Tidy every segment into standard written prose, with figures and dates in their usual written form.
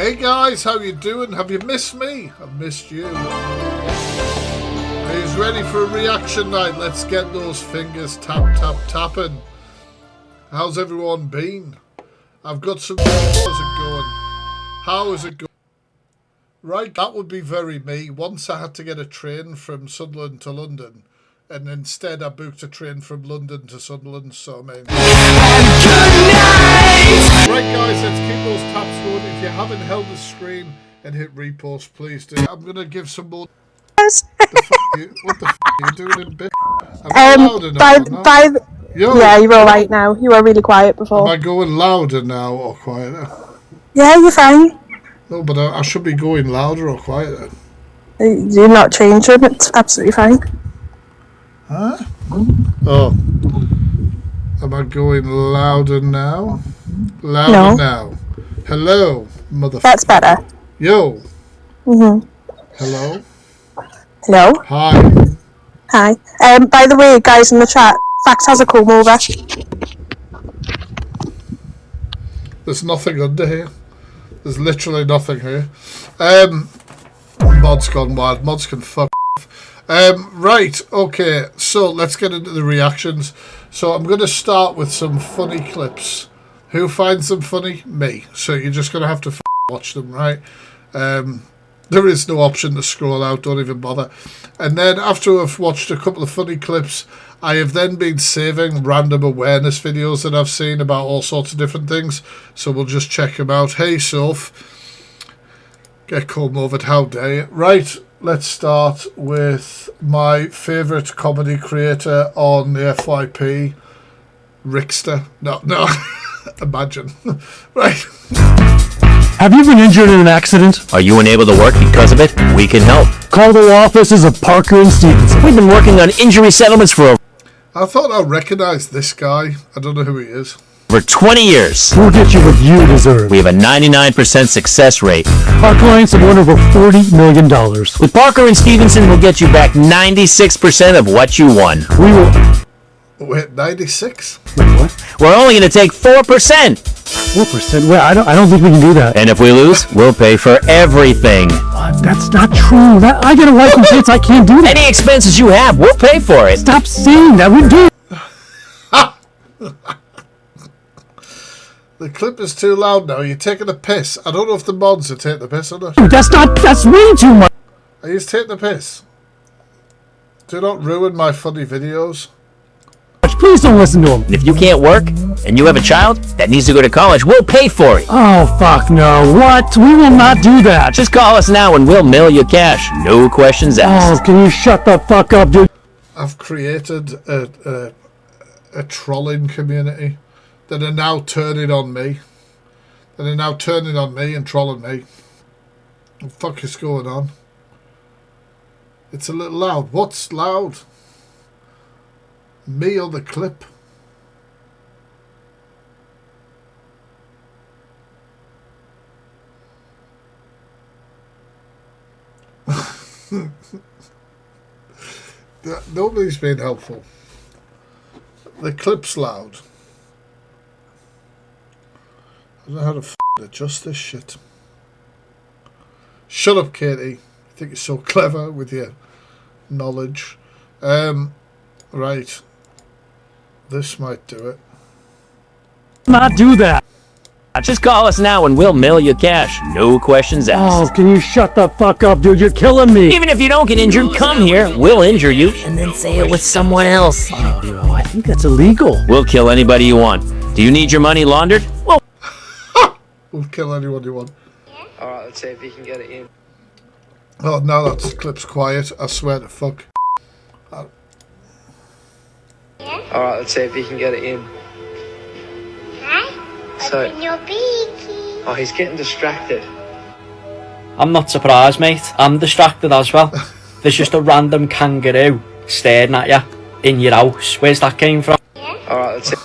Hey guys, how you doing? Have you missed me? I've missed you. Who's ready for a reaction night? Let's get those fingers tapping. How's everyone been? I've got some... How's it going? How is it going? Right, that would be very me. Once I had to get a train from Sunderland to London, and instead I booked a train from London to Sunderland, so I mean... Right guys, let's keep those taps going. If you haven't held the screen and hit repost, please do. I'm going to give some more... What the f*** are you doing in bit? Yeah, you're alright now. You were really quiet before. Am I going louder now or quieter? Yeah, you're fine. No, but I should be going louder or quieter. You're not changing, it's absolutely fine. Huh? Oh. Am I going louder now? Louder now. Hello, motherfucker. That's better. Yo. Hello? Hello? Hi. Hi. By the way, guys in the chat, Fact has a comb over. There's nothing under here. There's literally nothing here. Mod's gone wild. Mods can fuck off. Right, okay, so let's get into the reactions. So I'm going to start with some funny clips. Who finds them funny? Me. So you're just going to have to watch them, right? There is no option to scroll out, don't even bother. And then after I've watched a couple of funny clips, I have then been saving random awareness videos that I've seen about all sorts of different things. So we'll just check them out. Hey, Soph. Get comb over, how dare you. Right, let's start with my favourite comedy creator on the FYP, Rickster. No. Imagine. Right. Have you been injured in an accident? Are you unable to work because of it? We can help. Call the law offices of Parker and Stevenson. We've been working on injury settlements for I thought I recognised this guy. I don't know who he is. over 20 years. We'll get you what you deserve. We have a 99% success rate. Our clients have won over $40 million. With Parker and Stevenson, we'll get you back 96% of what you won. We will... Wait, 96? Wait, what? We're only going to take 4%. 4%? Well, I don't think we can do that. And if we lose, we'll pay for everything. That's not true. I get a wife and kids. I can't do that. Any expenses you have, we'll pay for it. Stop saying that. We do. The clip is too loud now. You're taking a piss. I don't know if the mods are taking the piss or not. That's way too much. Are you taking the piss? Do not ruin my funny videos. Please don't listen to him. If you can't work and you have a child that needs to go to college, we'll pay for it. Oh, fuck no. What? We will not do that. Just call us now and we'll mail you cash. No questions asked. Oh, can you shut the fuck up, dude? I've created a trolling community that are now turning on me. That are now turning on me and trolling me. What the fuck is going on? It's a little loud. What's loud? Me or the clip? Nobody's been helpful. The clip's loud. I don't know how to adjust this shit. Shut up, Katie. You think you're so clever with your knowledge. Right. This might do it. Not do that. Just call us now and we'll mail you cash. No questions asked. Oh, can you shut the fuck up, dude? You're killing me. Even if you don't get injured, come here. We'll injure you and then say it with someone else. Oh, I think that's illegal. We'll kill anybody you want. Do you need your money laundered? We'll kill anyone you want. Alright, let's see if you can get it in. Oh, now that clip's quiet. I swear to fuck. Alright, let's see if you can get it in. Hi. So, Open your beaky. oh, he's getting distracted. I'm not surprised, mate. I'm distracted as well. There's just a random kangaroo staring at you in your house. Where's that came from? Alright, let's see.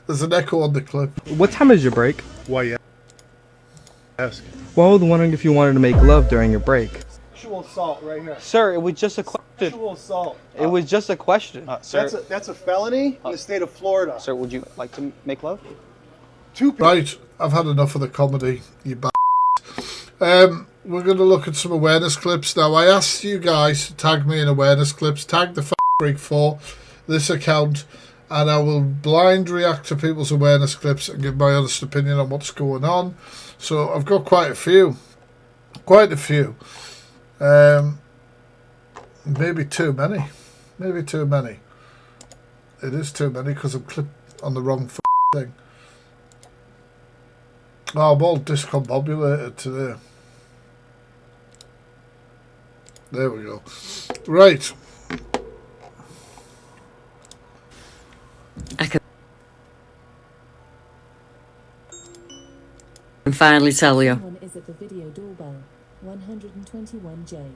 There's an echo on the clip. What time is your break? Why, yeah. Ask. Well, I was wondering if you wanted to make love during your break. Sexual assault right here. Sir, it was just a question. Sexual assault. It was just a question. Sir, That's a felony in the state of Florida. sir, would you like to make love? Two people. Right, I've had enough of the comedy, you We're going to look at some awareness clips. Now, I asked you guys to tag me in awareness clips. Tag the Freak 4, this account, and I will blind react to people's awareness clips and give my honest opinion on what's going on. So I've got quite a few. Quite a few. Maybe too many. Maybe too many. It is too many because I'm clipped on the wrong thing. Oh, I'm all discombobulated today. There we go. Right. I can finally tell you. Is at the video doorbell, 121J.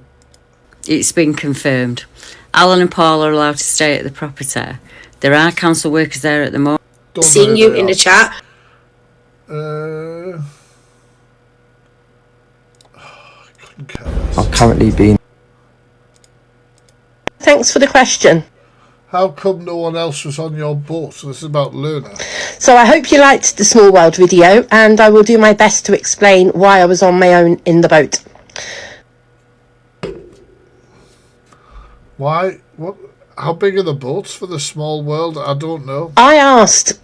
It's been confirmed. Alan and Paul are allowed to stay at the property. There are council workers there at the moment. Seeing you in the chat. I couldn't care less. I'm currently being... Thanks for the question. How come no one else was on your boat? So this is about Luna. So I hope you liked the Small World video, and I will do my best to explain why I was on my own in the boat. Why? What? How big are the boats for the Small World? I don't know. I asked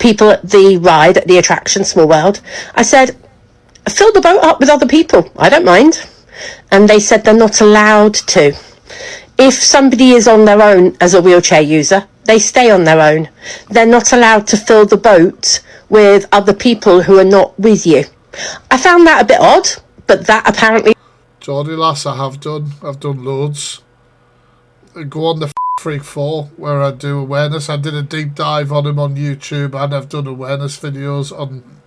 people at the ride, at the attraction Small World, I said, fill the boat up with other people. I don't mind. And they said they're not allowed to. If somebody is on their own as a wheelchair user, they stay on their own. They're not allowed to fill the boat with other people who are not with you. I found that a bit odd, but that apparently... Geordie lass, I have done. I've done loads. I go on the Freak 4 where I do awareness. I did a deep dive on him on YouTube, and I've done awareness videos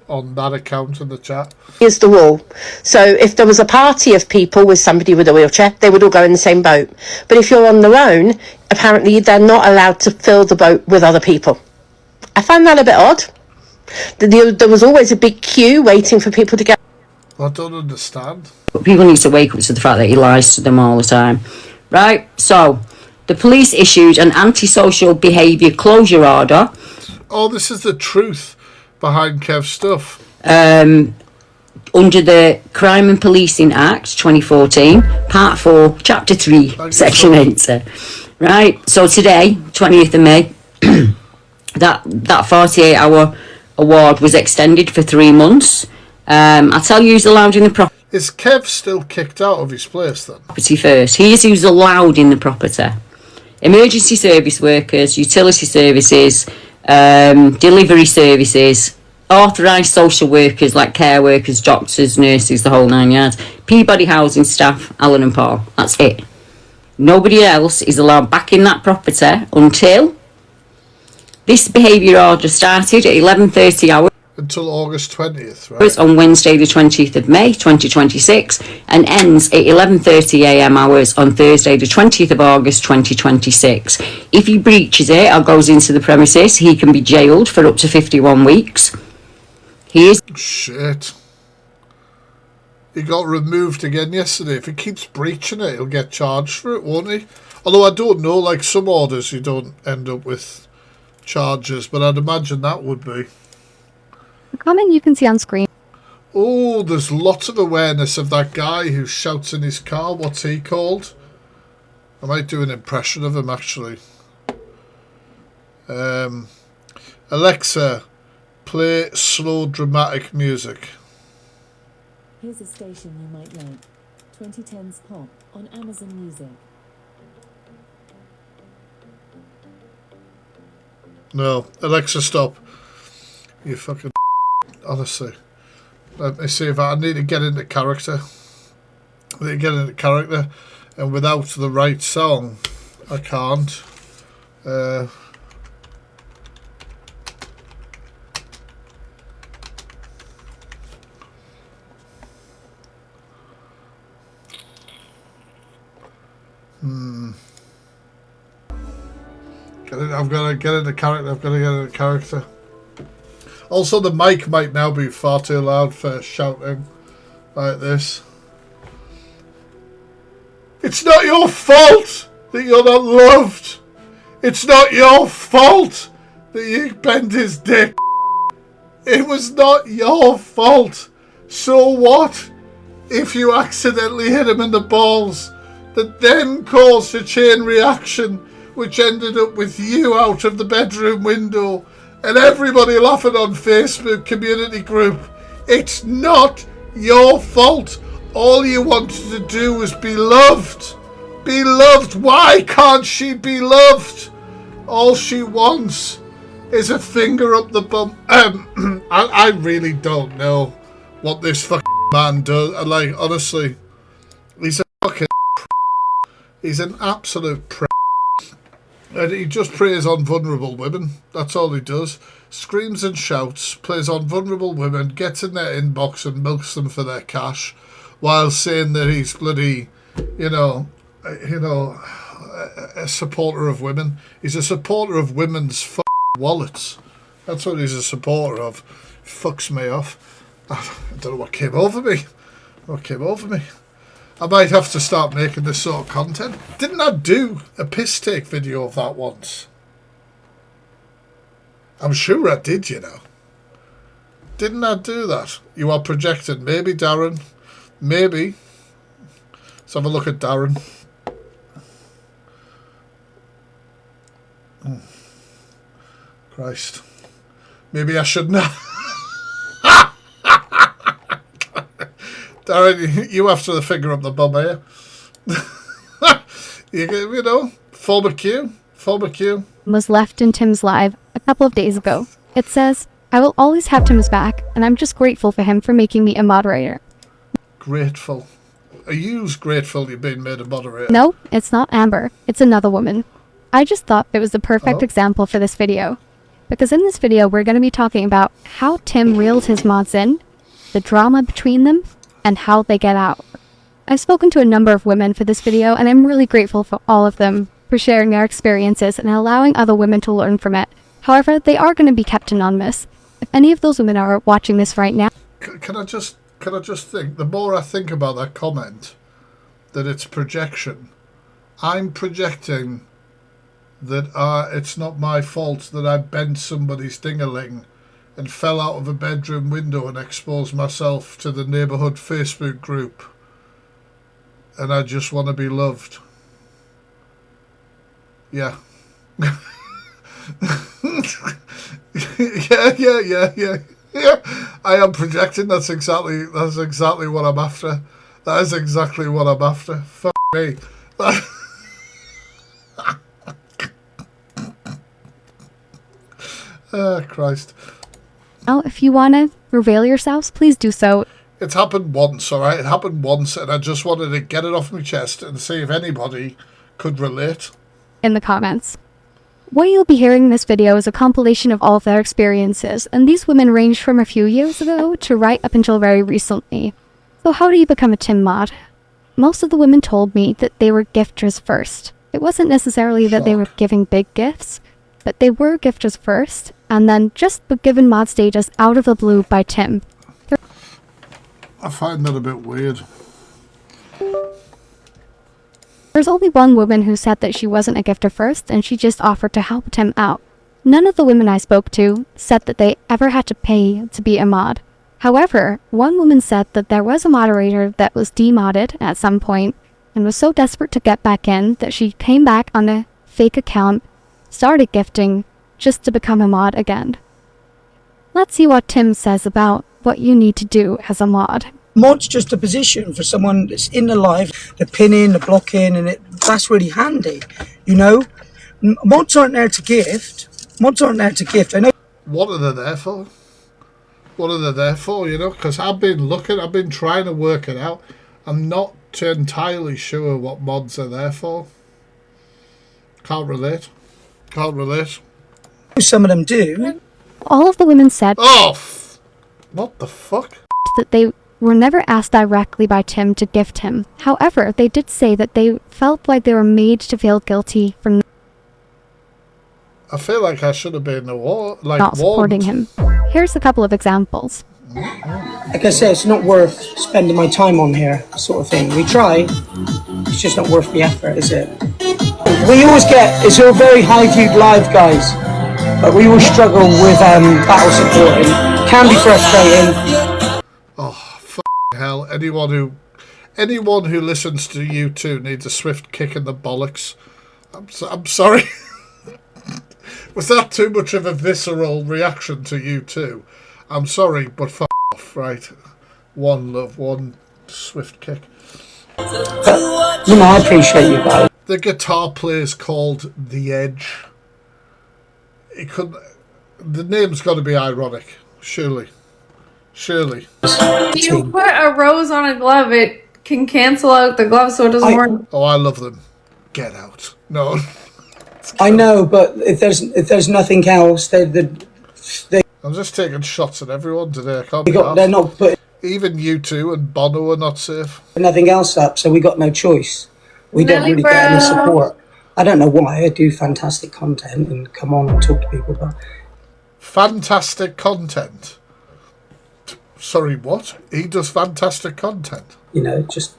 on that account in the chat. Here's the rule. So if there was a party of people with somebody with a wheelchair, they would all go in the same boat. But if you're on their own, apparently they're not allowed to fill the boat with other people. I find that a bit odd. There was always a big queue waiting for people to get... I don't understand. But people need to wake up to the fact that he lies to them all the time. Right, so the police issued an antisocial behaviour closure order. Oh, this is the truth behind Kev's stuff. Under the Crime and Policing Act 2014, Part 4, Chapter 3, Section 80. Right, so today, 20th of May, that 48-hour award was extended for 3 months. I'll tell you who's allowed in the property. Is Kev still kicked out of his place then? Property first. Here's who's allowed in the property: emergency service workers, utility services, delivery services, authorised social workers like care workers, doctors, nurses, the whole 9 yards, Peabody housing staff, Alan and Paul. That's it. Nobody else is allowed back in that property until this behaviour order started at 11:30 hours. Until August 20th, right? On Wednesday the 20th of May 2026 and ends at 11:30am hours on Thursday the 20th of August 2026. If he breaches it or goes into the premises, he can be jailed for up to 51 weeks. Shit. He got removed again yesterday. If he keeps breaching it, he'll get charged for it, won't he? Although I don't know, like some orders you don't end up with charges, but I'd imagine that would be. The comment you can see on screen. Oh, there's lots of awareness of that guy who shouts in his car. What's he called? I might do an impression of him, actually. Alexa, play slow dramatic music. Here's a station you might like. 2010's Pop on Amazon Music. No, Alexa, stop. You fucking... Honestly. Let me see if I need to get into character. I need to get into character. And without the right song, I can't. I've got to get into character. Also, the mic might now be far too loud for shouting like this. It's not your fault that you're not loved. It's not your fault that you bent his dick. It was not your fault. So what if you accidentally hit him in the balls that then caused a chain reaction which ended up with you out of the bedroom window and everybody laughing on Facebook community group? It's not your fault. All you wanted to do was be loved. Be loved. Why can't she be loved? All she wants is a finger up the bum. I really don't know what this fucking man does. Like, honestly, he's a fucking he's an absolute and he just preys on vulnerable women. That's all he does. Screams and shouts, plays on vulnerable women, gets in their inbox and milks them for their cash, while saying that he's bloody, a supporter of women. He's a supporter of women's wallets. That's what he's a supporter of. Fucks me off. I don't know what came over me. I might have to start making this sort of content. Didn't I do a piss take video of that once? I'm sure I did, you know. Didn't I do that? You are projecting. Maybe, Darren. Maybe. Let's have a look at Darren. Oh. Christ. Maybe I shouldn't have. Darren, you after the finger up the bum, are you? You know, former Q. Was left in Tim's live a couple of days ago. It says, I will always have Tim's back, and I'm just grateful for him for making me a moderator. Grateful? Are you grateful you've been made a moderator? No, it's not Amber. It's another woman. I just thought it was the perfect example for this video. Because in this video, we're going to be talking about how Tim reeled his mods in, the drama between them, and how they get out. I've spoken to a number of women for this video, and I'm really grateful for all of them for sharing their experiences and allowing other women to learn from it. However, they are going to be kept anonymous. If any of those women are watching this right now... Can I just think, the more I think about that comment, that it's projection, I'm projecting that it's not my fault that I bent somebody's ding-a-ling and fell out of a bedroom window and exposed myself to the neighbourhood Facebook group, and I just want to be loved. Yeah. Yeah. I am projecting. That's exactly what I'm after. That is exactly what I'm after. Fuck me. Oh, Christ. Now, if you want to reveal yourselves, please do so. It's happened once, alright? It happened once, and I just wanted to get it off my chest and see if anybody could relate. In the comments. What you'll be hearing in this video is a compilation of all of their experiences, and these women range from a few years ago to right up until very recently. So how do you become a Tim mod? Most of the women told me that they were gifters first. It wasn't necessarily that they were giving big gifts, but they were gifters first, and then just were given mod status out of the blue by Tim. I find that a bit weird. There's only one woman who said that she wasn't a gifter first, and she just offered to help Tim out. None of the women I spoke to said that they ever had to pay to be a mod. However, one woman said that there was a moderator that was demodded at some point, and was so desperate to get back in that she came back on a fake account, started gifting, just to become a mod again. Let's see what Tim says about what you need to do as a mod. Mod's just a position for someone that's in the live, the pinning, the blocking, and that's really handy, you know? Mods aren't there to gift. I know. What are they there for? You know? Because I've been trying to work it out. I'm not entirely sure what mods are there for. Can't relate. Some of them do. All of the women said... What the fuck? ...that they were never asked directly by Tim to gift him. However, they did say that they felt like they were made to feel guilty for I feel like I should have been not supporting him. Here's a couple of examples. Like I say, it's not worth spending my time on here, sort of thing. We try, it's just not worth the effort, is it? We always it's all very high viewed live, guys, but we always struggle with battle supporting. Can be frustrating. Oh, anyone who listens to you two needs a swift kick in the bollocks. I'm sorry. Was that too much of a visceral reaction to you two? I'm sorry, but f off, right? One love, one swift kick. I appreciate you guys. The guitar player's called The Edge. It could. The name's got to be ironic, surely. Surely. If you put a rose on a glove, it can cancel out the glove, so it doesn't work. Oh, I love them. Get out. No. I know, but if there's nothing else, they I'm just taking shots at everyone today. I can't they're not putting even you two and Bono are not safe. nothing else up, so we got no choice. We don't really get any support. I don't know why. I do fantastic content and come on and talk to people, but fantastic content. Sorry, what? He does fantastic content. Just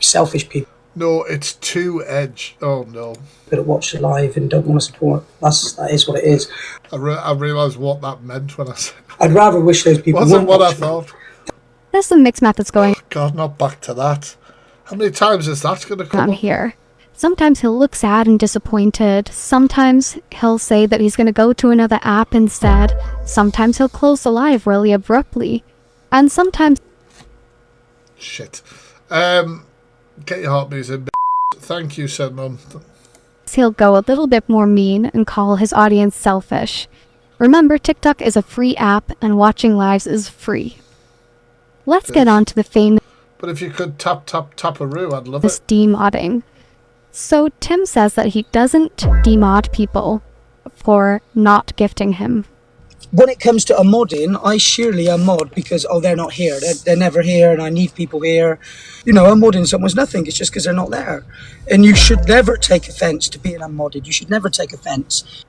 selfish people. No, it's too edge. Oh no. That watch it live and don't want to support. That is what it is. I realised what that meant when I said. I'd rather wish those people wasn't what I thought. There's some mixed methods going God, not back to that. How many times is that going to come on here? Sometimes he'll look sad and disappointed. Sometimes he'll say that he's going to go to another app instead. Sometimes he'll close the live really abruptly. And sometimes... Shit. Get your heartbeats in. Thank you, said Mum. He'll go a little bit more mean and call his audience selfish. Remember, TikTok is a free app and watching lives is free. Let's get on to the famous... But if you could tap-a-roo, I'd love it. Demodding. So Tim says that he doesn't demod people for not gifting him. When it comes to a modding, I surely am mod because, they're not here. They're never here and I need people here. A modding someone's nothing. It's just because they're not there. And you should never take offence to being unmodded. You should never take offence.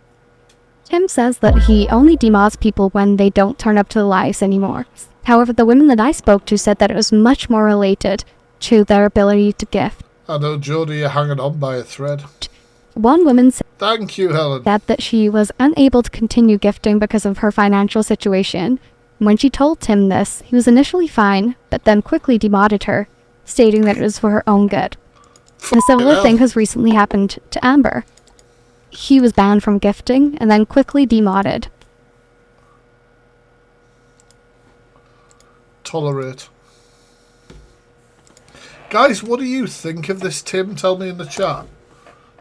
Tim says that he only demods people when they don't turn up to the lives anymore. However, the women that I spoke to said that it was much more related to their ability to gift. I know, Jodie, you're hanging on by a thread. One woman said Thank you, Helen. that she was unable to continue gifting because of her financial situation. When she told Tim this, he was initially fine, but then quickly demodded her, stating that it was for her own good. A similar thing has recently happened to Amber. He was banned from gifting and then quickly demodded. Tolerate. Guys, what do you think of this, Tim? Tell me in the chat.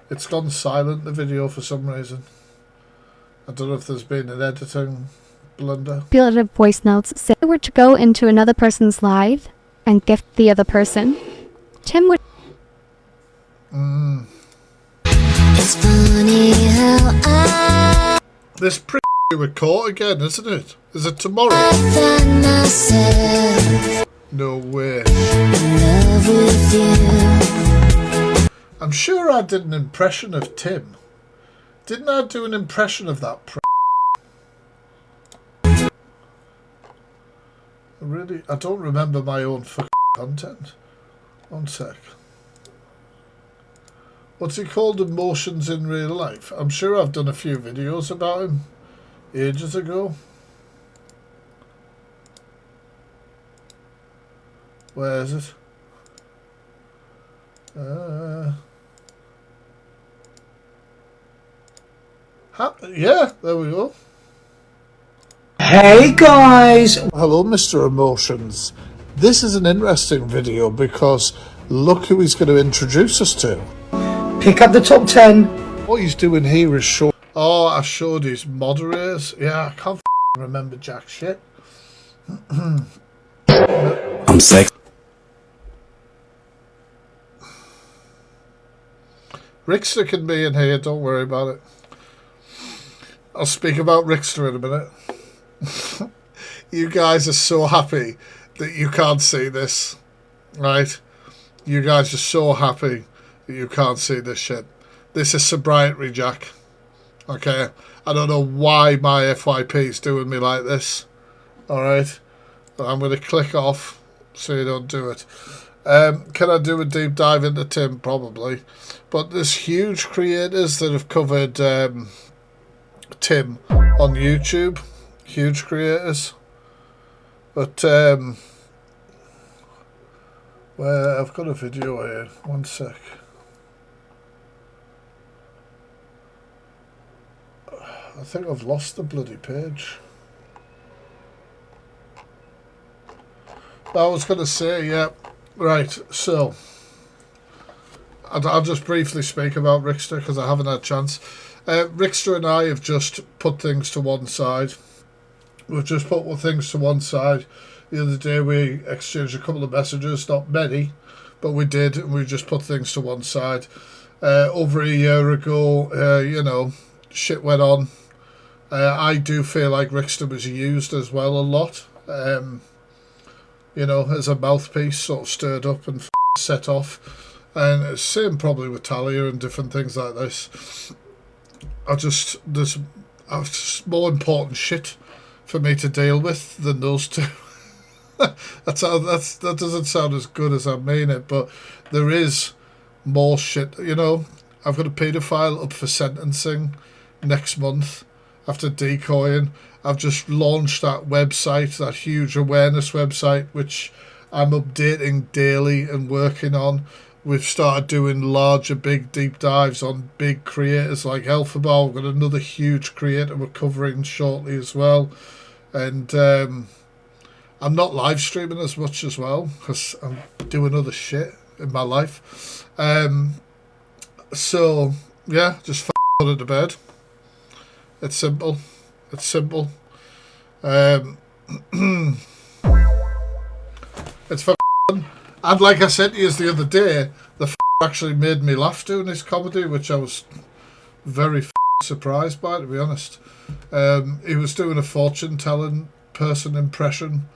It's gone silent, the video, for some reason. I don't know if there's been an editing blunder. Manipulative voice notes say if they were to go into another person's live and gift the other person, Tim would... It's funny how This prick were caught again, isn't it? Is it tomorrow? find myself No way. in love with you. I'm sure I did an impression of Tim. Didn't I do an impression of that prick? I don't remember my own fucking content. One sec. What's he called? Emotions in Real Life. I'm sure I've done a few videos about him ages ago. Where is it? Yeah, there we go. Hey guys! Hello, Mr. Emotions. This is an interesting video because look who he's going to introduce us to. Pick up the top 10. What he's doing here is show. Oh, I showed his moderators. Yeah, I can't remember jack shit. I'm sick. Rickster can be in here, don't worry about it. I'll speak about Rickster in a minute. You guys are so happy that you can't see this, right? You guys are so happy that you can't see this shit. This is sobriety, Jack. Okay? I don't know why my FYP is doing me like this. Alright? But I'm going to click off so you don't do it. Can I do a deep dive into Tim? Probably. But there's huge creators that have covered Tim on YouTube. Huge creators. But Where I've got a video here. One sec. I think I've lost the bloody page. I was going to say, yeah. Right, so I'll just briefly speak about Rickster because I haven't had a chance. Rickster and I have just put things to one side. We've just put things to one side. The other day we exchanged a couple of messages, not many, but we did, and we just put things to one side. Over a year ago, you know, shit went on. I do feel like Rickster was used as well a lot. You know, as a mouthpiece, sort of stirred up and set off. And same probably with Talia and different things like this. There's more important shit for me to deal with than those two. That doesn't sound as good as I mean it, but there is more shit. You know, I've got a paedophile up for sentencing next month after decoying. I've just launched that website, that huge awareness website, which I'm updating daily and working on. We've started doing larger, big, deep dives on big creators like Elphaba. We've got another huge creator we're covering shortly as well. And I'm not live streaming as much as well because I'm doing other shit in my life. So, yeah, just put it to bed. It's simple. It's simple. It's fun. And like I said to you the other day, the actually made me laugh doing this comedy, which I was very surprised by, to be honest. He was doing a fortune-telling person impression,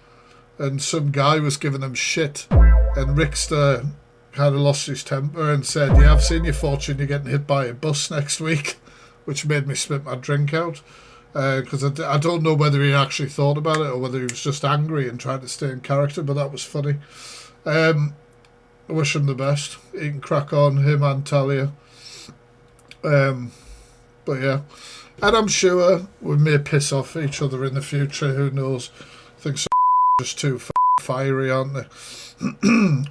and some guy was giving him shit, and Rickster kind of lost his temper and said, yeah, I've seen your fortune, you're getting hit by a bus next week, which made me spit my drink out. Because I don't know whether he actually thought about it or whether he was just angry and trying to stay in character, but that was funny. I wish him the best. He can crack on, him and Talia. But yeah. And I'm sure we may piss off each other in the future, who knows. I think some just too fiery, aren't they?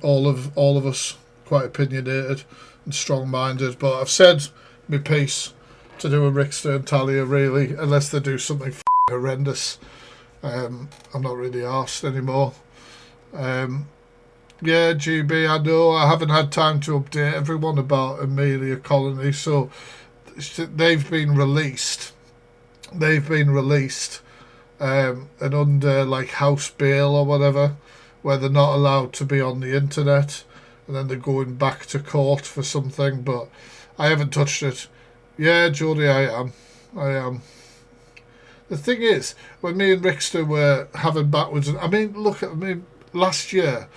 all of us quite opinionated and strong-minded, but I've said my piece to do a Rickster and Talia, really, unless they do something horrendous. I'm not really arsed anymore. Yeah, GB, I know I haven't had time to update everyone about Amelia Colony, so they've been released. And under like house bail or whatever, where they're not allowed to be on the internet, and then they're going back to court for something, but I haven't touched it. Yeah, Jodie, I am. The thing is, when me and Rickster were having backwards, last year,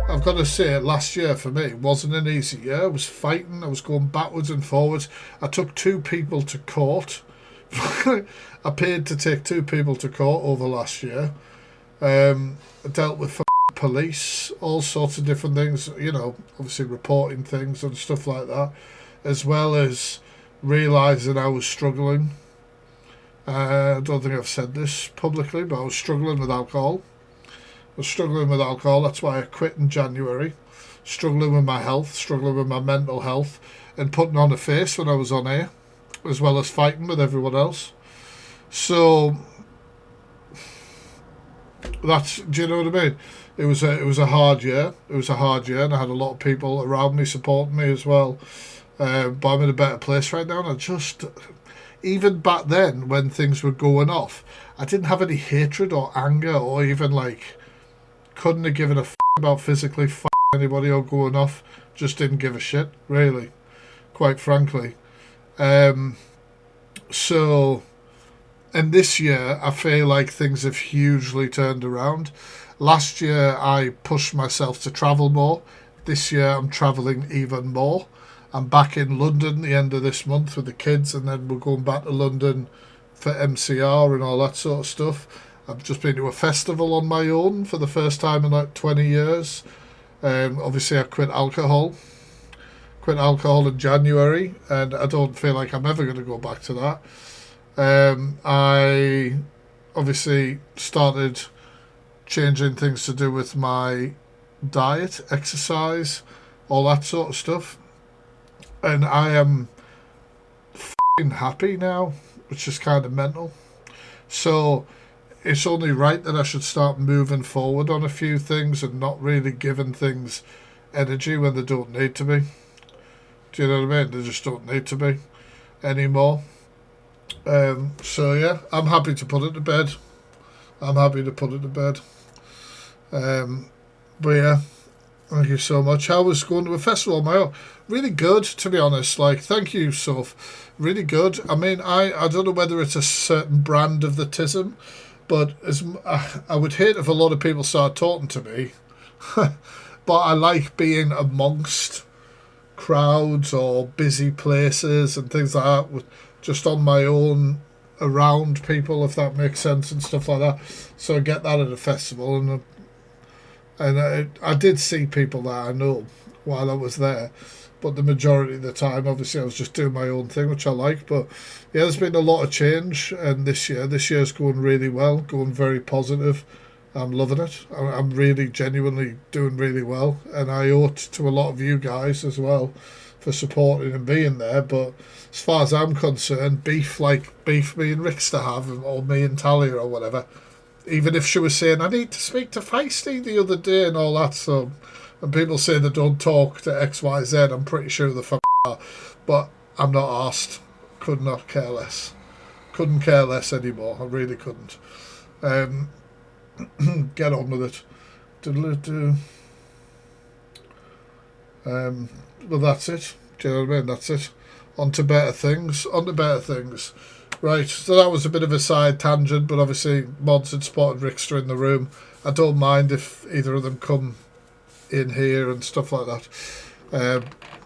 I've got to say, last year for me wasn't an easy year. I was fighting, I was going backwards and forwards. I took 2 people to court. I paid to take 2 people to court over last year. I dealt with police, all sorts of different things, you know, obviously reporting things and stuff like that, as well as realising I was struggling. I don't think I've said this publicly, but I was struggling with alcohol. That's why I quit in January. Struggling with my health, struggling with my mental health, and putting on a face when I was on air, as well as fighting with everyone else. So that's, do you know what I mean? It was a hard year. It was a hard year, and I had a lot of people around me supporting me as well. But I'm in a better place right now, and I just, even back then when things were going off, I didn't have any hatred or anger or even like, couldn't have given a about physically anybody or going off. Just didn't give a shit, really, quite frankly. So, and this year I feel like things have hugely turned around. Last year I pushed myself to travel more. This year I'm travelling even more. I'm back in London the end of this month with the kids, and then we're going back to London for MCR and all that sort of stuff. I've just been to a festival on my own for the first time in like 20 years. Obviously I quit alcohol in January, and I don't feel like I'm ever going to go back to that. I obviously started changing things to do with my diet, exercise, all that sort of stuff. And I am f***ing happy now, which is kind of mental. So it's only right that I should start moving forward on a few things and not really giving things energy when they don't need to be. Do you know what I mean? They just don't need to be anymore. So yeah, I'm happy to put it to bed. I'm happy to put it to bed. But yeah, thank you so much. How was going to a festival on my own? Really good, to be honest. Like, thank you, Soph. Really good. I mean, I don't know whether it's a certain brand of the tism, but I would hate if a lot of people start talking to me. But I like being amongst crowds or busy places and things like that, with just on my own, around people, if that makes sense, and stuff like that. So I get that at a festival, and I did see people that I know while I was there, but the majority of the time, obviously, I was just doing my own thing, which I like. But yeah, there's been a lot of change, and this year's going really well, going very positive. I'm loving it. I'm really genuinely doing really well, and I owe it to a lot of you guys as well for supporting and being there. But as far as I'm concerned, beef me and Rickster have, or me and Talia or whatever, even if she was saying, I need to speak to Feisty the other day and all that, so when people say they don't talk to XYZ, I'm pretty sure the fuck are. But I'm not asked. Could not care less. Couldn't care less anymore. I really couldn't. Get on with it. Well, that's it. Do you know what I mean? That's it. On to better things. Right, so that was a bit of a side tangent, but obviously Mods had spotted Rickster in the room. I don't mind if either of them come in here and stuff like that.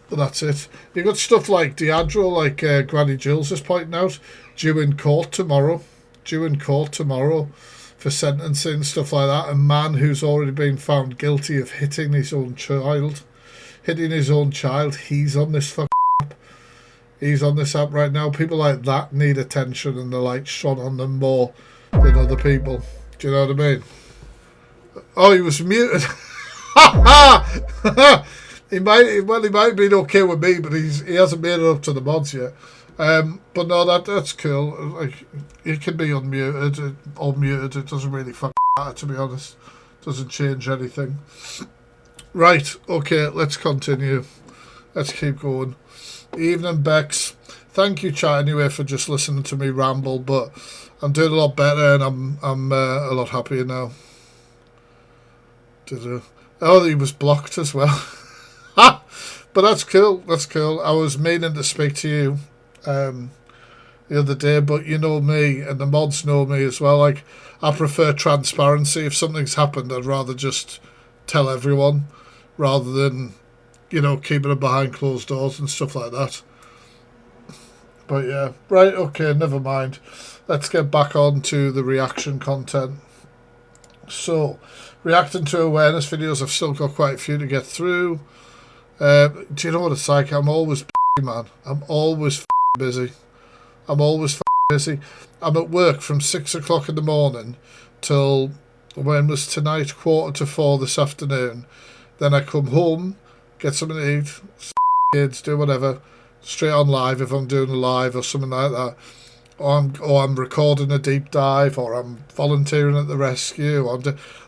But that's it. You got stuff like Diadro, like Granny Jules is pointing out, due in court tomorrow for sentencing, stuff like that. A man who's already been found guilty of hitting his own child. He's on this app. He's on this app right now. People like that need attention, and the light shone on them more than other people. Do you know what I mean? Oh, he was muted. He might have been okay with me, but he hasn't made it up to the mods yet. But no, that's cool. Like, it can be unmuted or muted. It doesn't really fucking matter, to be honest. Doesn't change anything. Right, okay, let's continue. Let's keep going. Evening, Bex. Thank you, chat, anyway, for just listening to me ramble, but I'm doing a lot better, and I'm a lot happier now. Oh, he was blocked as well. But that's cool. I was meaning to speak to you the other day, but you know me, and the mods know me as well. Like, I prefer transparency. If something's happened, I'd rather just tell everyone rather than, you know, keeping it behind closed doors and stuff like that. But yeah, right, okay, never mind. Let's get back on to the reaction content. So, reacting to awareness videos, I've still got quite a few to get through. Do you know what it's like? I'm always busy, man. I'm always busy. I'm at work from 6 o'clock in the morning till, when was tonight? 3:45 this afternoon. Then I come home, get something to eat, kids, do whatever, straight on live if I'm doing a live or something like that. Or I'm recording a deep dive, or I'm volunteering at the rescue.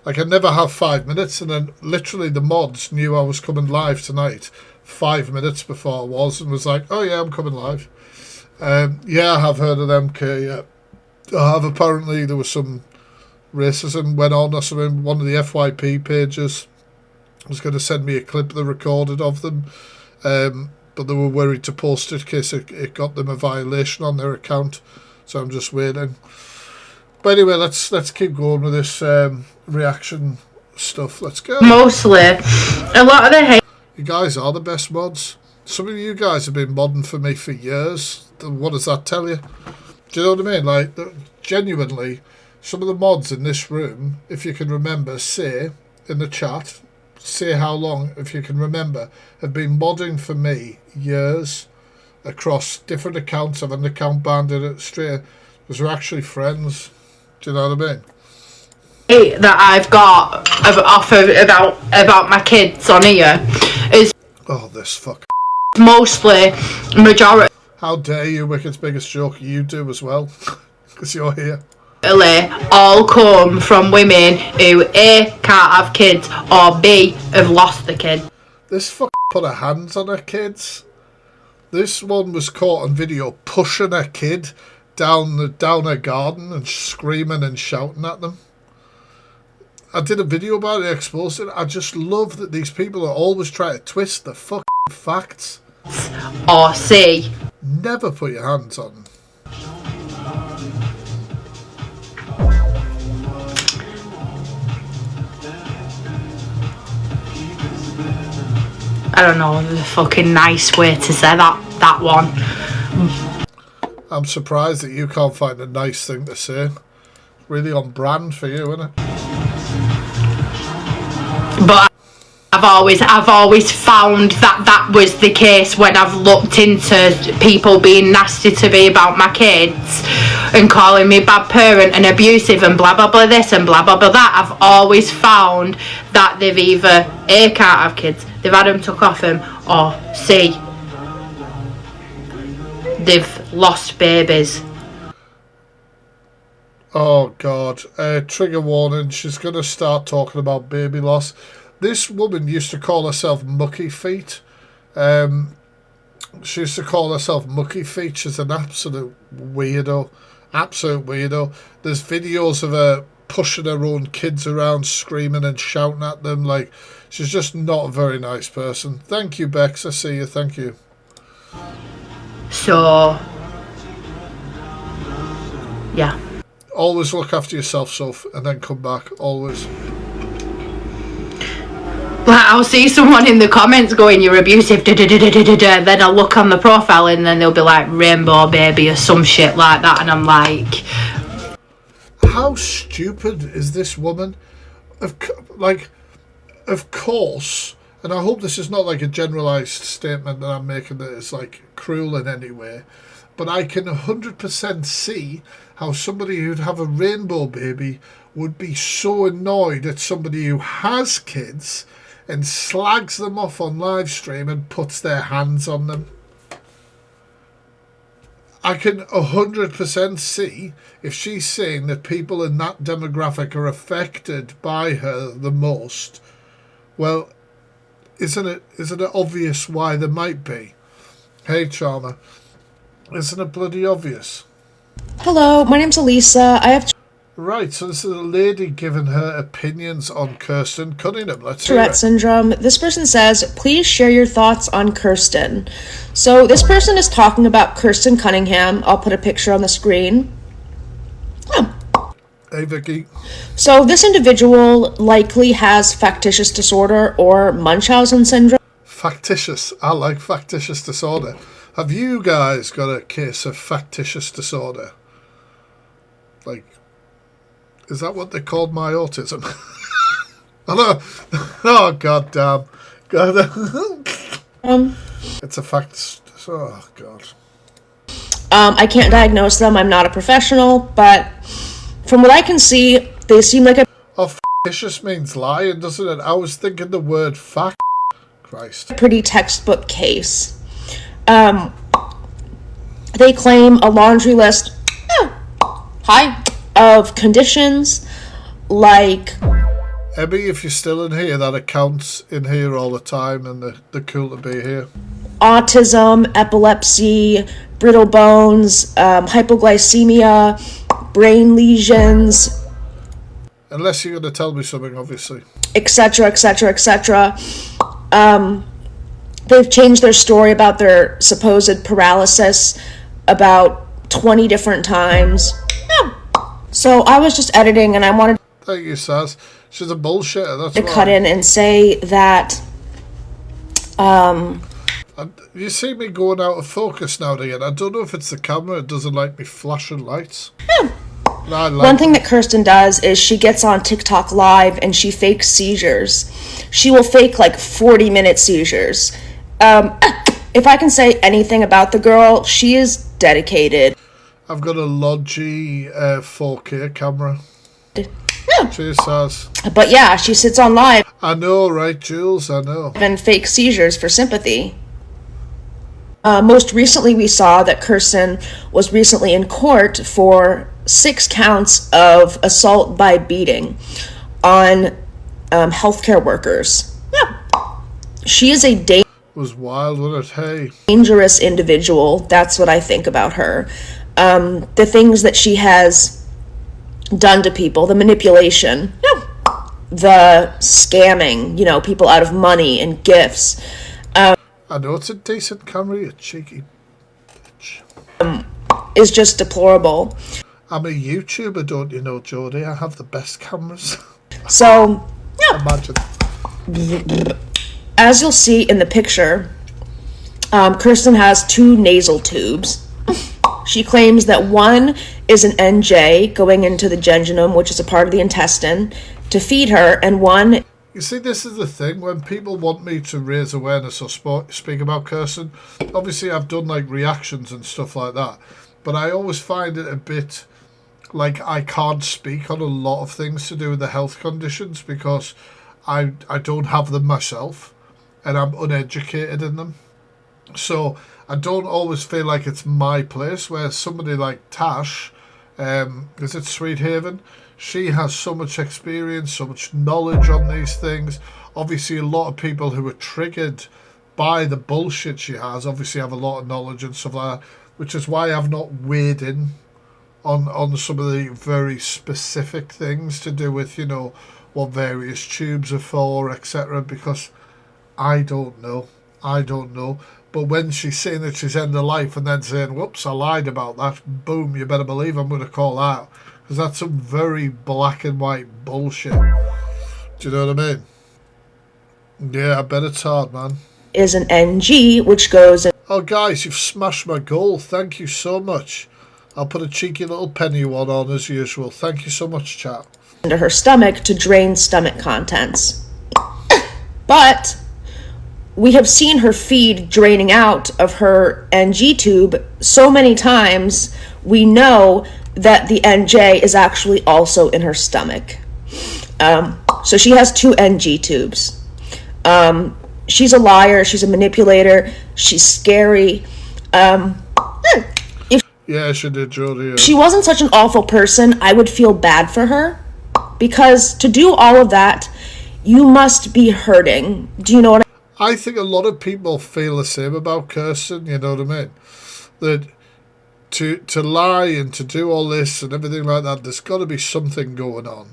I never have 5 minutes, and then literally the mods knew I was coming live tonight 5 minutes before I was, and was like, oh yeah, I'm coming live. Yeah, I have heard of them, yeah. I have. Apparently there was some racism went on or something. One of the FYP pages was going to send me a clip they recorded of them, but they were worried to post it in case it got them a violation on their account, so I'm just waiting. But anyway, let's keep going with this reaction stuff. Let's go. Mostly, a lot of the hate. You guys are the best mods. Some of you guys have been modding for me for years. What does that tell you? Do you know what I mean? Like, genuinely, some of the mods in this room, if you can remember, say in the chat, say how long, if you can remember, have been modding for me years across different accounts. I've an account banded it straight because we're actually friends. Do you know what I mean? that I've got off of about my kids on here is this fuck. Mostly majority. How dare you, Wicked's biggest joke, you do as well, because you're here. All come from women who A, can't have kids, or B, have lost the kid. This fuck put her hands on her kids. This one was caught on video pushing her kid down her garden and screaming and shouting at them. I did a video about it, exposed it. I just love that these people are always trying to twist the fucking facts. Or C. Never put your hands on them. I don't know, the fucking nice way to say that one. I'm surprised that you can't find a nice thing to say. Really on brand for you, isn't it? But I've always found that was the case when I've looked into people being nasty to me about my kids and calling me bad parent and abusive and blah blah blah this and blah blah blah that. I've always found that they've either A, can't have kids, they've had them took off them, or C, they've lost babies. Oh God, trigger warning, she's going to start talking about baby loss. This woman used to call herself Mucky Feet. She used to call herself Mucky Feet. She's an absolute weirdo. Absolute weirdo. There's videos of her pushing her own kids around, screaming and shouting at them. Like, she's just not a very nice person. Thank you, Bex. I see you. Thank you. So, yeah. Always look after yourself, Soph, and then come back. Always. Like, I'll see someone in the comments going, you're abusive, then I'll look on the profile and then they'll be like, rainbow baby or some shit like that, and I'm like... How stupid is this woman? Of course, and I hope this is not like a generalised statement that I'm making that is like cruel in any way, but I can 100% see how somebody who'd have a rainbow baby would be so annoyed at somebody who has kids and slags them off on live stream and puts their hands on them. I can 100% see if she's saying that people in that demographic are affected by her the most. Well, isn't it obvious why there might be? Hey, Charmer. Isn't it bloody obvious? Hello, my name's Elisa. I have Right, so this is a lady giving her opinions on Kirsten Cunningham. Let's hear Tourette it. syndrome. This person says, please share your thoughts on Kirsten. So this person is talking about Kirsten Cunningham. I'll put a picture on the screen. Hey, Vicky. So this individual likely has factitious disorder or Munchausen syndrome. Factitious. I like factitious disorder. Have you guys got a case of factitious disorder? Like, is that what they called my autism? Oh, God damn. It's a fact. Oh, God. I can't diagnose them. I'm not a professional, but from what I can see, they seem like a... Oh, factitious means lying, doesn't it? I was thinking the word fact. Christ. Pretty textbook case. They claim a laundry list of conditions like... Ebby, if you're still in here, that account's in here all the time and they're cool to be here. Autism, epilepsy, brittle bones, hypoglycemia, brain lesions, Unless you're going to tell me something, obviously. etc., etc., etc. They've changed their story about their supposed paralysis about 20 different times. So I was just editing and I wanted Thank you, Saz. She's a bullshitter, that's to why. cut in and say that You see me going out of focus now and again. I don't know if it's the camera, it doesn't like me flashing lights. one thing that Kirsten does is she gets on TikTok live and she fakes seizures. She will fake like 40-minute seizures. If I can say anything about the girl, she is dedicated. I've got a Logi 4K camera. Cheers, Saz. But yeah, she sits on live. I know, right, Jules? I know. And fake seizures for sympathy. Most recently, we saw that Kirsten was recently in court for 6 counts of assault by beating on healthcare workers. Yeah. She is a was wild, wasn't it? Hey. Dangerous individual. That's what I think about her. The things that she has done to people, the manipulation, the scamming, people out of money and gifts. I know it's a decent camera, you cheeky bitch. Is just deplorable. I'm a YouTuber, don't you know, Jodie? I have the best cameras. So, imagine. As you'll see in the picture, Kirsten has 2 nasal tubes. She claims that one is an NJ going into the jejunum, which is a part of the intestine, to feed her, and one... You see, this is the thing. When people want me to raise awareness or speak about Kirsten, obviously I've done like reactions and stuff like that, but I always find it a bit like I can't speak on a lot of things to do with the health conditions because I don't have them myself and I'm uneducated in them. So I don't always feel like it's my place, where somebody like Tash, is it Sweet Haven? She has so much experience, so much knowledge on these things. Obviously, a lot of people who are triggered by the bullshit she has obviously have a lot of knowledge and stuff like that, which is why I've not weighed in on some of the very specific things to do with, what various tubes are for, etc., because I don't know. But when she's saying that she's end of life and then saying, whoops, I lied about that, boom, you better believe I'm going to call out. Because that's some very black and white bullshit. Do you know what I mean? Yeah, I bet it's hard, man. Is an NG, which goes... Oh, guys, you've smashed my goal. Thank you so much. I'll put a cheeky little penny one on as usual. Thank you so much, chat. Into her stomach to drain stomach contents. But we have seen her feed draining out of her NG tube so many times, we know that the NJ is actually also in her stomach. So she has 2 NG tubes. She's a liar, she's a manipulator, she's scary. Yeah, she did, Jodie. If she wasn't such an awful person, I would feel bad for her. Because to do all of that, you must be hurting. Do you know what I think a lot of people feel the same about Kirsten, you know what I mean? That to lie and to do all this and everything like that, there's got to be something going on.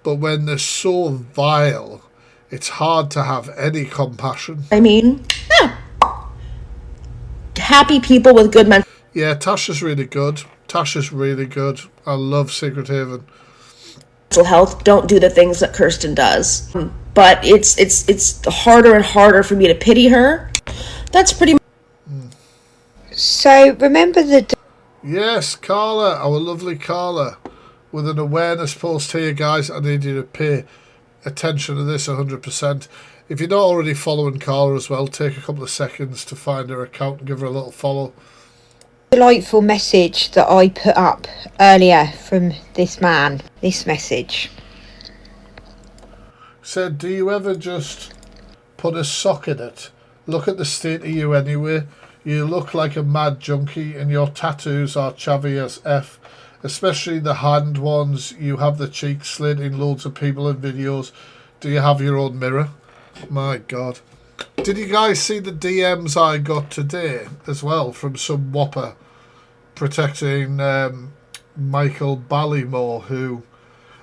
But when they're so vile, it's hard to have any compassion. I mean, happy people with good mental... Yeah, Tasha's really good. I love Secret Haven. Health, don't do the things that Kirsten does. But it's harder and harder for me to pity her. That's pretty much... So, remember the... Yes, Carla, our lovely Carla, with an awareness post here, guys. I need you to pay attention to this 100%. If you're not already following Carla as well, take a couple of seconds to find her account and give her a little follow. Delightful message that I put up earlier from this man, this message. Said, do you ever just put a sock in it? Look at the state of you anyway. You look like a mad junkie and your tattoos are chavvy as F. Especially the hand ones. You have the cheeks slating loads of people in videos. Do you have your own mirror? My God. Did you guys see the DMs I got today as well from some whopper protecting Michael Ballymore, who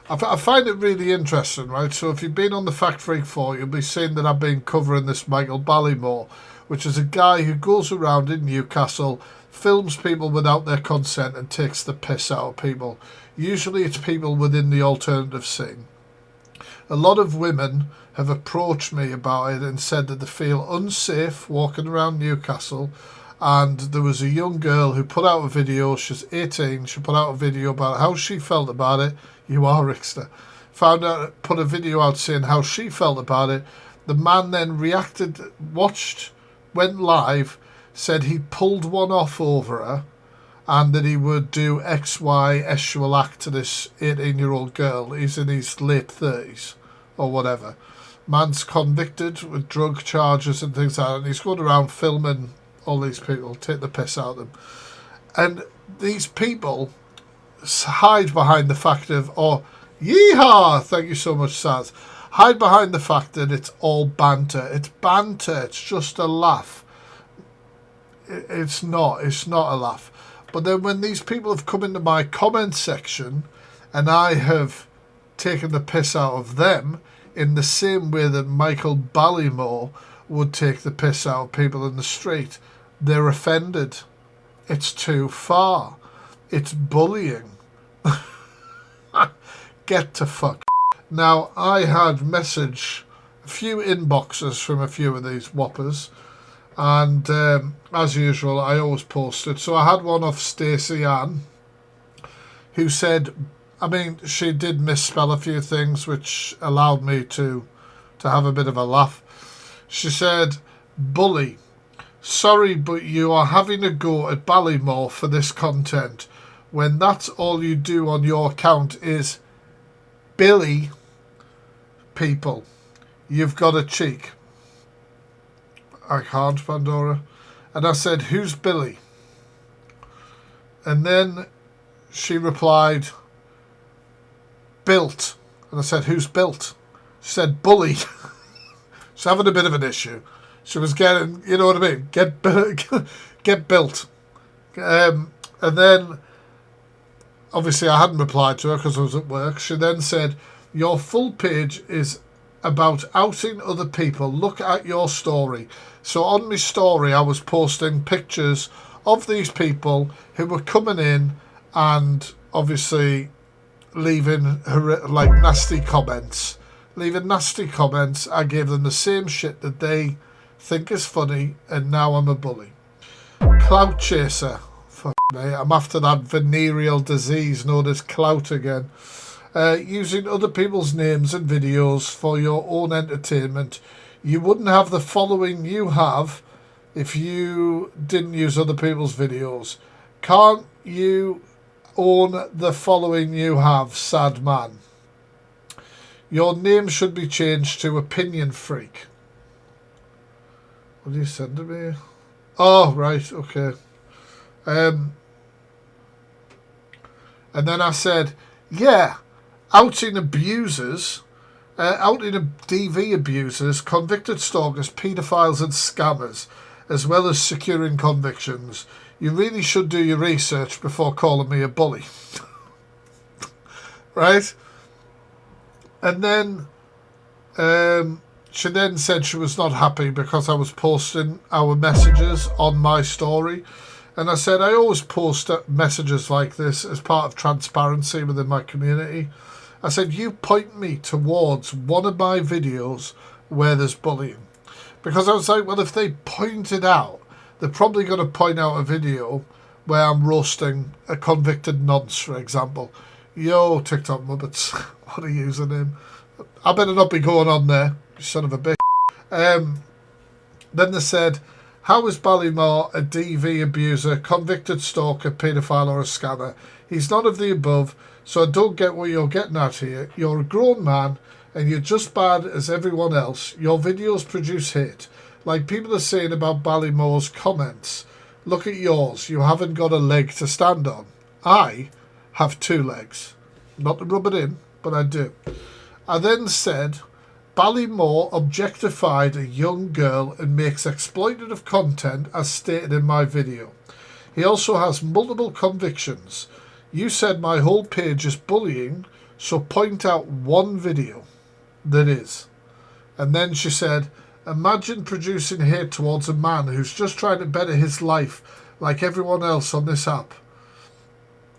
I find it really interesting, right? So if you've been on the Fact Freak 4, you'll be seeing that I've been covering this Michael Ballymore, which is a guy who goes around in Newcastle, films people without their consent and takes the piss out of people. Usually it's people within the alternative scene. A lot of women have approached me about it and said that they feel unsafe walking around Newcastle. And there was a young girl who put out a video, she's 18, she put out a video about how she felt about it. You are Rickster. Put a video out saying how she felt about it. The man then reacted, watched, went live, said he pulled one off over her and that he would do XY sexual act to this 18-year-old girl. He's in his late 30s or whatever. Man's convicted with drug charges and things like that, and he's going around filming all these people, take the piss out of them. And these people hide behind the fact of, oh, yeehaw, thank you so much, Saz. Hide behind the fact that it's all banter. It's banter, it's just a laugh. It's not a laugh. But then when these people have come into my comment section and I have taken the piss out of them in the same way that Michael Ballymore would take the piss out of people in the street, they're offended. It's too far. It's bullying. Get to fuck. Now, I had a few inboxes from a few of these whoppers, and as usual, I always posted. So I had one off Stacey Ann, who said, I mean, she did misspell a few things, which allowed me to have a bit of a laugh. She said, bully. Sorry, but you are having a go at Ballymore for this content when that's all you do on your account is Billy people. You've got a cheek. I can't, Pandora. And I said, who's Billy? And then she replied, built. And I said, who's built? She said, bully. She's having a bit of an issue. She was getting, you know what I mean? Get built. And then, obviously I hadn't replied to her because I was at work. She then said, your full page is about outing other people. Look at your story. So on my story, I was posting pictures of these people who were coming in and obviously leaving like nasty comments. Leaving nasty comments. I gave them the same shit that they think is funny, and now I'm a bully. Clout chaser. Fuck me, I'm after that venereal disease known as clout again. Using other people's names and videos for your own entertainment. You wouldn't have the following you have if you didn't use other people's videos. Can't you own the following you have, sad man? Your name should be changed to Opinion Freak. What do you send to me? Oh, right, okay. And then I said, yeah, outing abusers, outing DV abusers, convicted stalkers, paedophiles and scammers, as well as securing convictions. You really should do your research before calling me a bully. Right? And then she then said she was not happy because I was posting our messages on my story. And I said, I always post messages like this as part of transparency within my community. I said, you point me towards one of my videos where there's bullying. Because I was like, well, if they point it out, they're probably going to point out a video where I'm roasting a convicted nonce, for example. Yo, TikTok Muppets, what a username. I better not be going on there, you son of a bitch. Then they said, how is Ballymore a DV abuser, convicted stalker, paedophile or a scammer? He's none of the above, so I don't get what you're getting at here. You're a grown man and you're just bad as everyone else. Your videos produce hate. Like people are saying about Ballymore's comments. Look at yours. You haven't got a leg to stand on. I have two legs. Not to rub it in, but I do. I then said, Ballymore objectified a young girl and makes exploitative content as stated in my video. He also has multiple convictions. You said my whole page is bullying, so point out one video that is. And then she said, imagine producing hate towards a man who's just trying to better his life like everyone else on this app.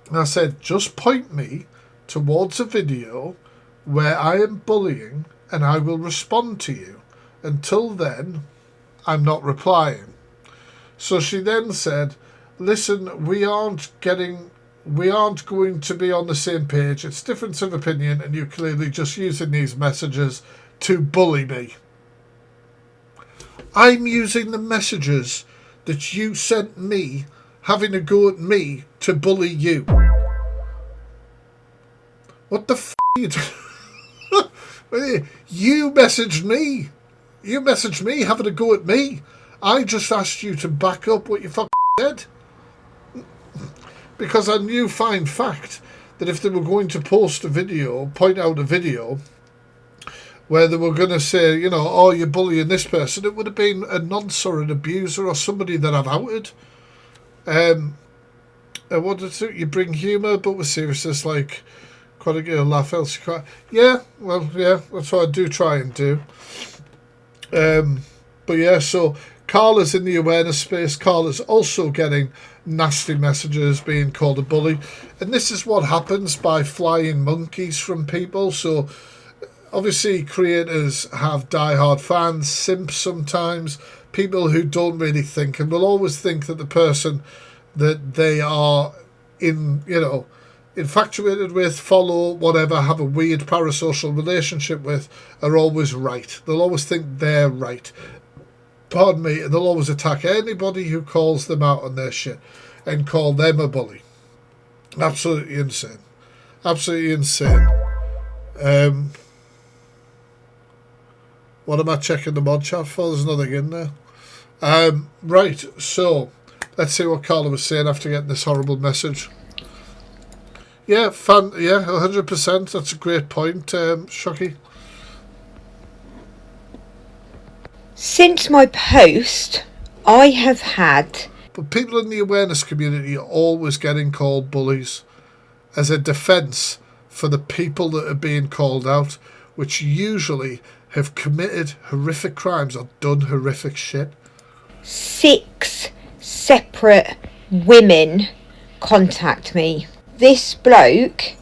And I said, just point me towards a video where I am bullying and I will respond to you. Until then, I'm not replying. So she then said, listen, we aren't going to be on the same page. It's difference of opinion and you're clearly just using these messages to bully me. I'm using the messages that you sent me having a go at me to bully you. What the f*** are you doing? You messaged me. You messaged me having a go at me. I just asked you to back up what you fucking said. Because I knew fine fact that if they were going to post a video, point out a video, where they were going to say, you know, oh, you're bullying this person, it would have been a nonce or an abuser or somebody that I've outed. What did it? You bring humour, but with seriousness, like, quite a girl laugh else you can't. Yeah, well, yeah, that's what I do try and do. But yeah, so Carla's in the awareness space. Carla's also getting nasty messages, being called a bully. And this is what happens by flying monkeys from people. So obviously creators have diehard fans, simps sometimes, people who don't really think and will always think that the person that they are infatuated with, follow, whatever, have a weird parasocial relationship with, are always right. They'll always think they're right. Pardon me, and they'll always attack anybody who calls them out on their shit and call them a bully. Absolutely insane. Absolutely insane. What am I checking the mod chat for? There's nothing in there. Right, so let's see what Carla was saying after getting this horrible message. Yeah, 100%. That's a great point, Shocky. Since my post, I have had... But people in the awareness community are always getting called bullies as a defence for the people that are being called out, which usually have committed horrific crimes or done horrific shit. 6 separate women contact me. This bloke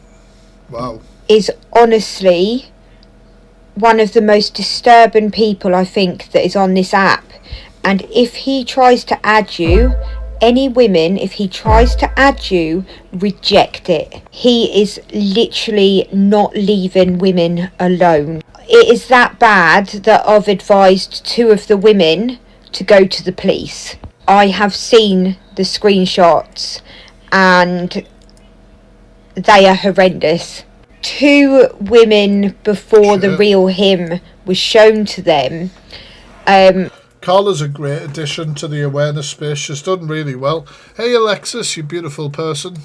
is honestly one of the most disturbing people I think that is on this app. And if he tries to add you, any women, if he tries to add you, reject it. He is literally not leaving women alone. It is that bad that I've advised 2 of the women to go to the police. I have seen the screenshots and they are horrendous. 2 women before the real him was shown to them. Carla's a great addition to the awareness space. She's done really well. Hey Alexis, you beautiful person.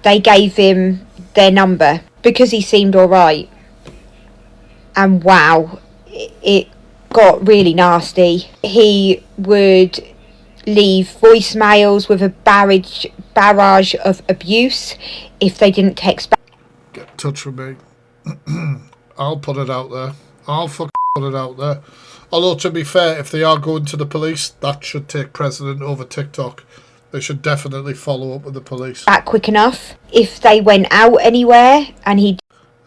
They gave him their number because he seemed alright. And wow, it got really nasty. He would leave voicemails with a barrage of abuse if they didn't text back. Get in touch with me. I'll put it out there. I'll fucking put it out there. Although, to be fair, if they are going to the police, that should take precedent over TikTok. They should definitely follow up with the police. Back quick enough. If they went out anywhere and he...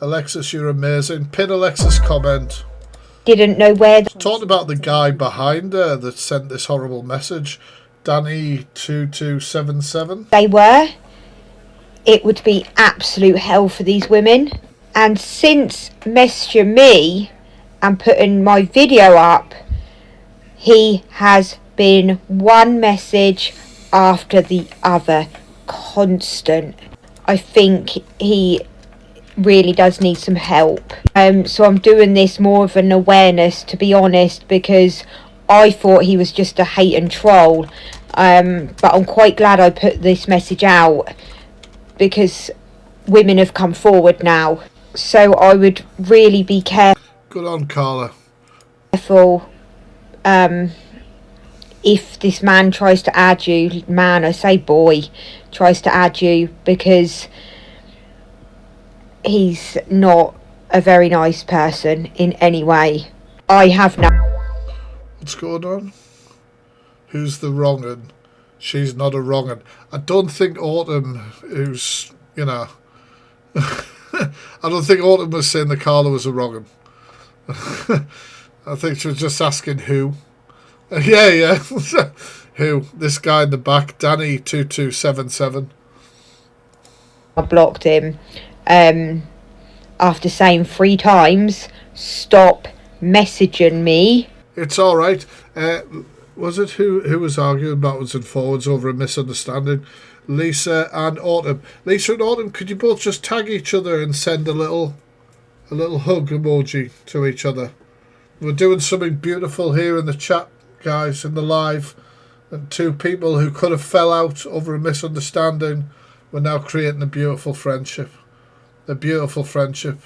Alexis, you're amazing. Pin Alexis' comment. Didn't know where... Talking about the guy behind her that sent this horrible message. Danny2277. They were. It would be absolute hell for these women. And since messaging me and putting my video up, he has been one message after the other, constant. I think he really does need some help. So I'm doing this more of an awareness, to be honest, because I thought he was just a hate and troll. But I'm quite glad I put this message out because women have come forward now. So I would really be careful. Good on, Carla. If this man tries to add you, man, I say boy, tries to add you, because he's not a very nice person in any way. I have no... What's going on? Who's the wrong'un? She's not a wrong'un. I don't think Autumn, who's, you know... I don't think Autumn was saying that Carla was a wrong'un. I think she was just asking who. Yeah. Who? This guy in the back, Danny2277. I blocked him after saying 3 times, stop messaging me. It's alright. who was arguing backwards and forwards over a misunderstanding? Lisa and Autumn. Lisa and Autumn, could you both just tag each other and send a little hug emoji to each other? We're doing something beautiful here in the chat, guys, in the live. And two people who could have fell out over a misunderstanding, we're now creating a beautiful friendship. A beautiful friendship.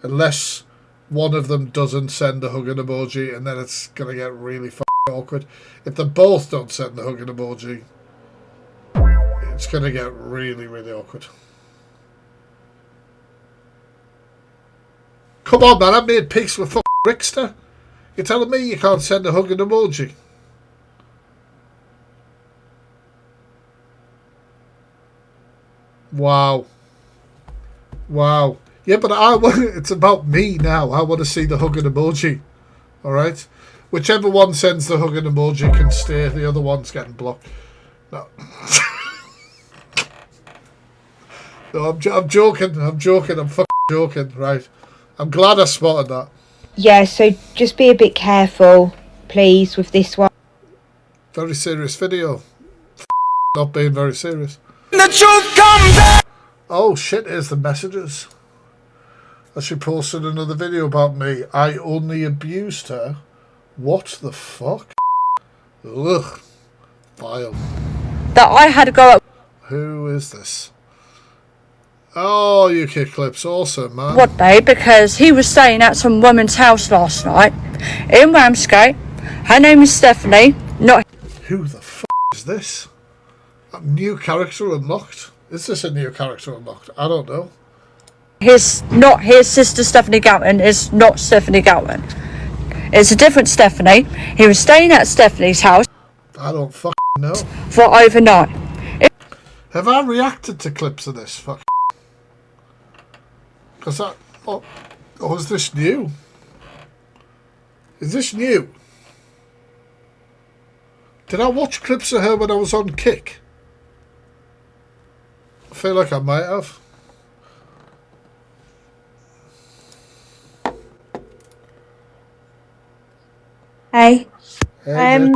Unless one of them doesn't send a hugging emoji, and then it's going to get really awkward. If they both don't send the hugging emoji, it's going to get really, really awkward. Come on, man, I made peace with Rickster. You're telling me you can't send a hugging emoji? Wow. Wow. Yeah, but it's about me now. I want to see the hugging emoji. Alright? Whichever one sends the hugging emoji can stay. The other one's getting blocked. No. No, I'm joking. I'm fucking joking. Right. I'm glad I spotted that. Yeah, so just be a bit careful, please, with this one. Very serious video. Not being very serious. The truth comes out. Oh shit, here's the messages. She posted another video about me. I only abused her. What the fuck? Ugh. Vile. That I had to go up. Who is this? Oh, UK clips. Awesome, man. What day? Because he was staying at some woman's house last night in Ramsgate. Her name is Stephanie. Not. Who the fuck is this? A new character unlocked? Is this a new character unlocked? I don't know. Not his sister Stephanie Gowan. Is not Stephanie Gowan. It's a different Stephanie. He was staying at Stephanie's house. I don't fucking know. For overnight. Have I reacted to clips of this? Fuck. Because that. Oh, is this new? Is this new? Did I watch clips of her when I was on Kick? I feel like I might have. Hey. Hey,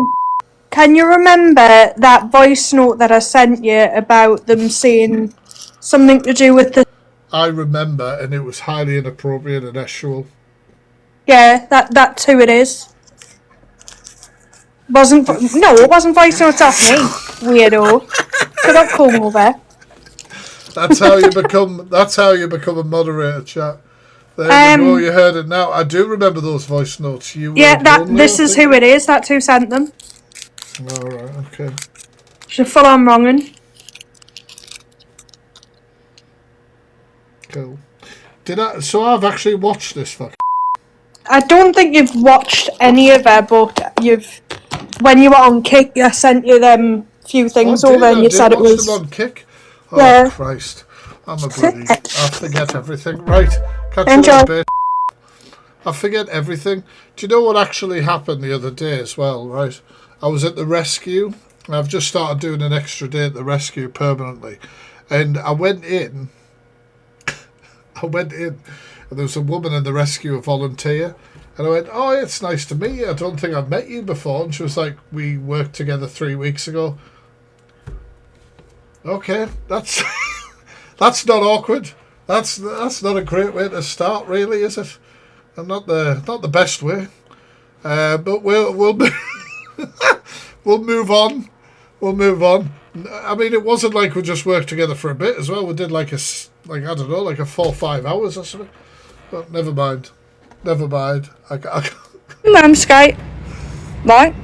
Can you remember that voice note that I sent you about them saying something to do with the... I remember, and it was highly inappropriate and sexual. Yeah, that's who it is. It wasn't voice notes off me, weirdo. Shut up, come over. That's how you become. That's how you become a moderator, chat. There we go. You heard it now. I do remember those voice notes. This is who it is. That's who sent them. All right. Okay. She's full on wronging. Cool. So I've actually watched this. Fuck. I don't think you've watched any of her, but when you were on Kick, I sent you them few things over, and you said it was. Them on Kick. Oh yeah. Christ! I'm a bloody. I forget everything. Right. Catch you Enjoy. later, bitch. I forget everything. Do you know what actually happened the other day as well? Right. I was at the rescue. I've just started doing an extra day at the rescue permanently, and I went in. And there was a woman in the rescue, a volunteer, and I went, "Oh, it's nice to meet you. I don't think I've met you before." And she was like, "We worked together 3 weeks ago." Okay, that's not awkward. That's not a great way to start, really, is it? And not the best way. But we'll we'll move on. We'll move on. I mean, it wasn't like we just worked together for a bit as well. We did like a 4 or 5 hours or something. But never mind. Ramsgate, right?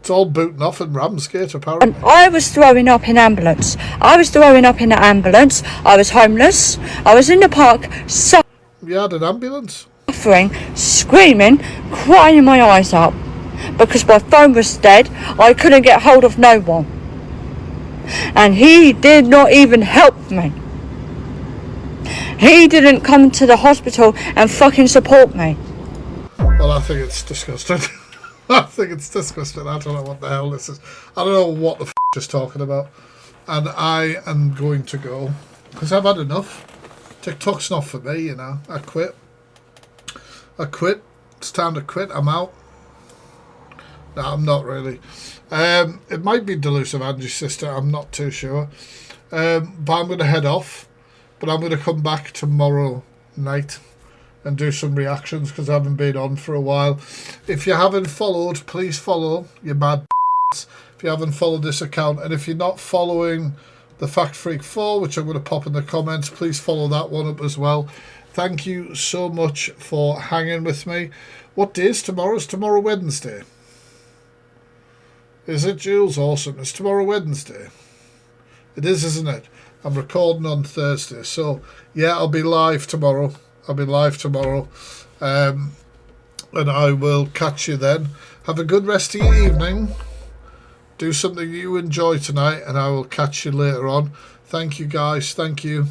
It's all booting off in Ramsgate, apparently. And I was throwing up in ambulance. I was throwing up in the ambulance. I was homeless. I was in the park. You had an ambulance? Suffering, screaming, crying my eyes out. Because my phone was dead. I couldn't get hold of no one. And he did not even help me. He didn't come to the hospital and fucking support me. Well, I think it's disgusting. I don't know what the hell this is. I don't know what the f*** is talking about. And I am going to go. Because I've had enough. TikTok's not for me, you know. I quit. It's time to quit. I'm out. No, I'm not really. It might be delusive Angie's sister. I'm not too sure. But I'm going to head off. But I'm going to come back tomorrow night and do some reactions because I haven't been on for a while. If you haven't followed, please follow, you mad if you haven't followed this account. And if you're not following the Fact Freak 4, which I'm going to pop in the comments, please follow that one up as well. Thank you so much for hanging with me. What day is tomorrow? Is tomorrow Wednesday? Is it, Jules? Awesome. It's tomorrow Wednesday. It is, isn't it? I'm recording on Thursday. So, yeah, I'll be live tomorrow. And I will catch you then. Have a good rest of your evening. Do something you enjoy tonight, and I will catch you later on. Thank you, guys. Thank you.